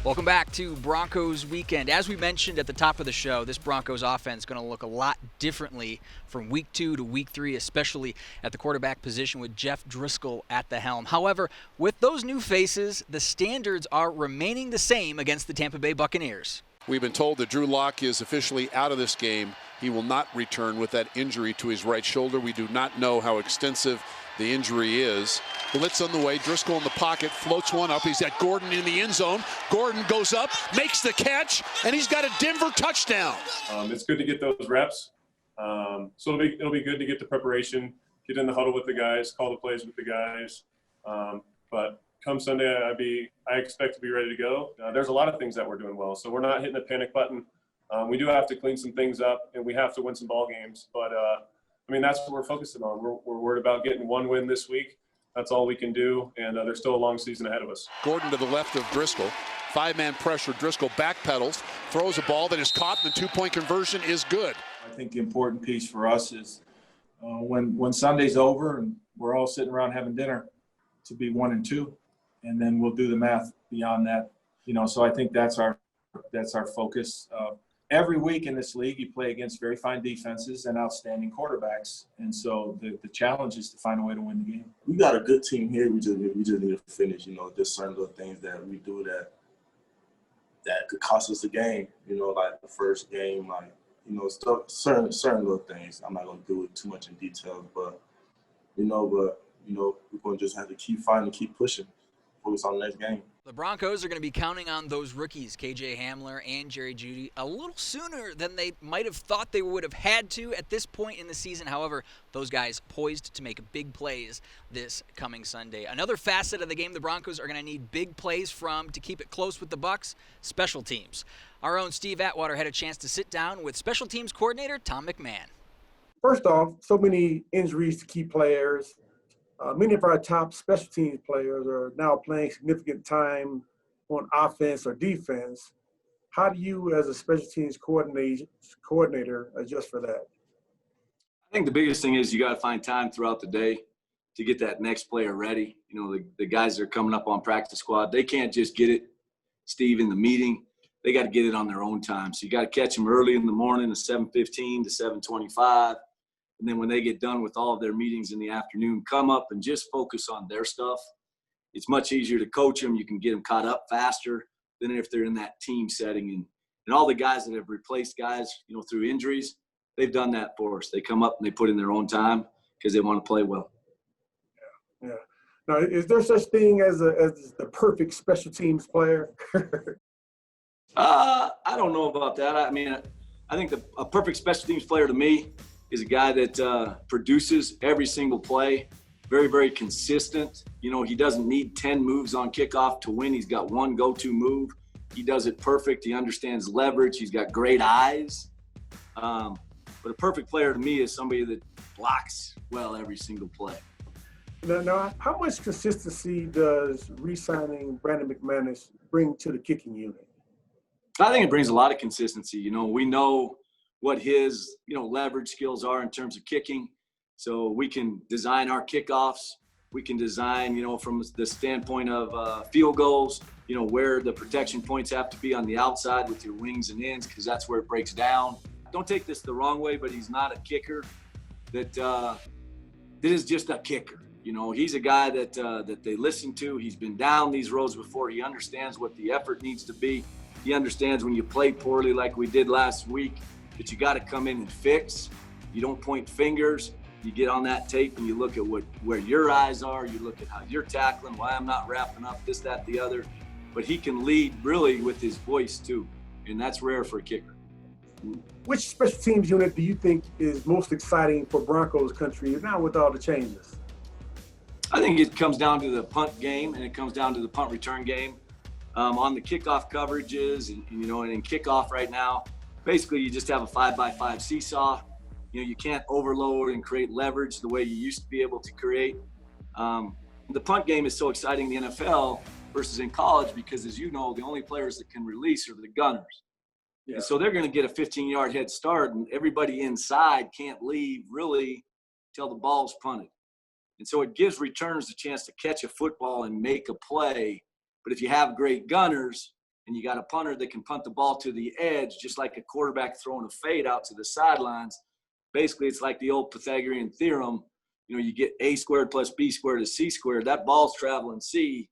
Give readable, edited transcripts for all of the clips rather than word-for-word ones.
Welcome back to Broncos Weekend. As we mentioned at the top of the show, this Broncos offense is going to look a lot differently from week 2 to week 3, especially at the quarterback position with Jeff Driskel at the helm. However, with those new faces, the standards are remaining the same against the Tampa Bay Buccaneers. We've been told that Drew Lock is officially out of this game. He will not return with that injury to his right shoulder. We do not know how extensive the injury is. Blitz on the way. Driskel in the pocket, floats one up. He's got Gordon in the end zone. Gordon goes up, makes the catch, and he's got a Denver touchdown. It's good to get those reps. So it'll be good to get the preparation, get in the huddle with the guys, call the plays with the guys. But come Sunday, I expect to be ready to go. There's a lot of things that we're doing well, so we're not hitting the panic button. We do have to clean some things up, and we have to win some ball games. But that's what we're focusing on. We're worried about getting one win this week. That's all we can do, and there's still a long season ahead of us. Gordon to the left of Driskel. 5-man pressure. Driskel backpedals, throws a ball that is caught, and the 2-point conversion is good. I think the important piece for us is when Sunday's over and we're all sitting around having dinner, to be 1-2, and then we'll do the math beyond that. So I think that's our focus. Every week in this league, you play against very fine defenses and outstanding quarterbacks, and so the challenge is to find a way to win the game. We got a good team here. We just need to finish. There's certain little things that we do that could cost us the game. Like the first game, stuff, certain little things. I'm not gonna do it too much in detail, but we're gonna just have to keep fighting, keep pushing, focus on the next game. The Broncos are going to be counting on those rookies, KJ Hamler and Jerry Jeudy, a little sooner than they might have thought they would have had to at this point in the season. However, those guys poised to make big plays this coming Sunday. Another facet of the game the Broncos are going to need big plays from to keep it close with the Bucs, special teams. Our own Steve Atwater had a chance to sit down with special teams coordinator Tom McMahon. First off, so many injuries to key players. Many of our top special teams players are now playing significant time on offense or defense. How do you, as a special teams coordinator, adjust for that? I think the biggest thing is you got to find time throughout the day to get that next player ready. The guys that are coming up on practice squad, they can't just get it, Steve, in the meeting. They got to get it on their own time. So you got to catch them early in the morning at 7:15 to 7:25. And then when they get done with all of their meetings in the afternoon, come up and just focus on their stuff. It's much easier to coach them. You can get them caught up faster than if they're in that team setting. And all the guys that have replaced guys, through injuries, they've done that for us. They come up and they put in their own time because they want to play well. Yeah. Now, is there such thing as the perfect special teams player? I don't know about that. I think a perfect special teams player to me is a guy that produces every single play, very, very consistent. He doesn't need 10 moves on kickoff to win. He's got one go-to move. He does it perfect. He understands leverage. He's got great eyes. But a perfect player to me is somebody that blocks well every single play. Now, how much consistency does re-signing Brandon McManus bring to the kicking unit? I think it brings a lot of consistency. We know what his, leverage skills are in terms of kicking. So we can design our kickoffs. We can design, from the standpoint of field goals, where the protection points have to be on the outside with your wings and ends, because that's where it breaks down. Don't take this the wrong way, but he's not a kicker that is just a kicker. He's a guy that they listen to. He's been down these roads before. He understands what the effort needs to be. He understands when you play poorly like we did last week, that you got to come in and fix. You don't point fingers. You get on that tape and you look at where your eyes are. You look at how you're tackling, why I'm not wrapping up, this, that, the other. But he can lead really with his voice too, and that's rare for a kicker. Which special teams unit do you think is most exciting for Broncos country now with all the changes? I think it comes down to the punt game, and it comes down to the punt return game. On the kickoff coverages and in kickoff right now, basically you just have a 5x5 seesaw. You can't overload and create leverage the way you used to be able to create. The punt game is so exciting in the NFL versus in college because, as you know, the only players that can release are the gunners. Yeah. And so they're going to get a 15-yard head start, and everybody inside can't leave really till the ball's punted. And so it gives returners a chance to catch a football and make a play. But if you have great gunners, and you got a punter that can punt the ball to the edge, just like a quarterback throwing a fade out to the sidelines. Basically, it's like the old Pythagorean theorem. You know, you get A squared plus B squared is C squared. That ball's traveling C.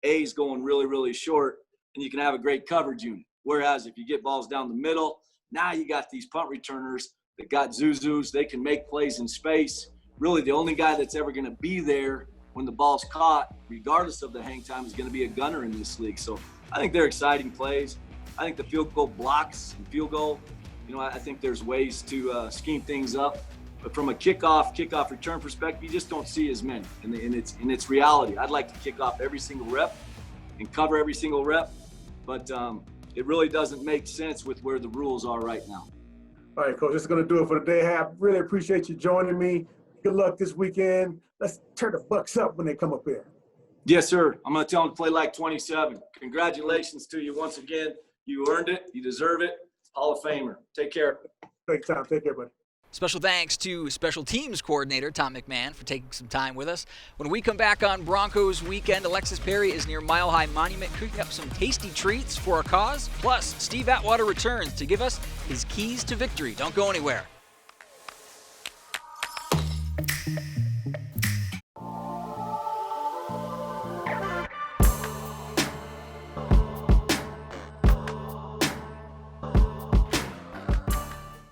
A's going really, really short, and you can have a great coverage unit. Whereas if you get balls down the middle, now you got these punt returners that got Zuzus. They can make plays in space. Really, the only guy that's ever going to be there when the ball's caught, regardless of the hang time, is going to be a gunner in this league. So I think they're exciting plays. I think the field goal blocks and field goal, you know, I think there's ways to scheme things up. But from a kickoff return perspective, you just don't see as many. And it's reality. I'd like to kick off every single rep and cover every single rep. But it really doesn't make sense with where the rules are right now. All right, Coach, this is going to do it for the day. I really appreciate you joining me. Good luck this weekend. Let's turn the Bucks up when they come up here. Yes, sir. I'm going to tell them to play like 27. Congratulations to you once again. You earned it. You deserve it. Hall of Famer. Take care. Thanks, Tom. Take care, buddy. Special thanks to Special Teams Coordinator Tom McMahon for taking some time with us. When we come back on Broncos Weekend, Alexis Perry is near Mile High Monument cooking up some tasty treats for a cause. Plus, Steve Atwater returns to give us his keys to victory. Don't go anywhere.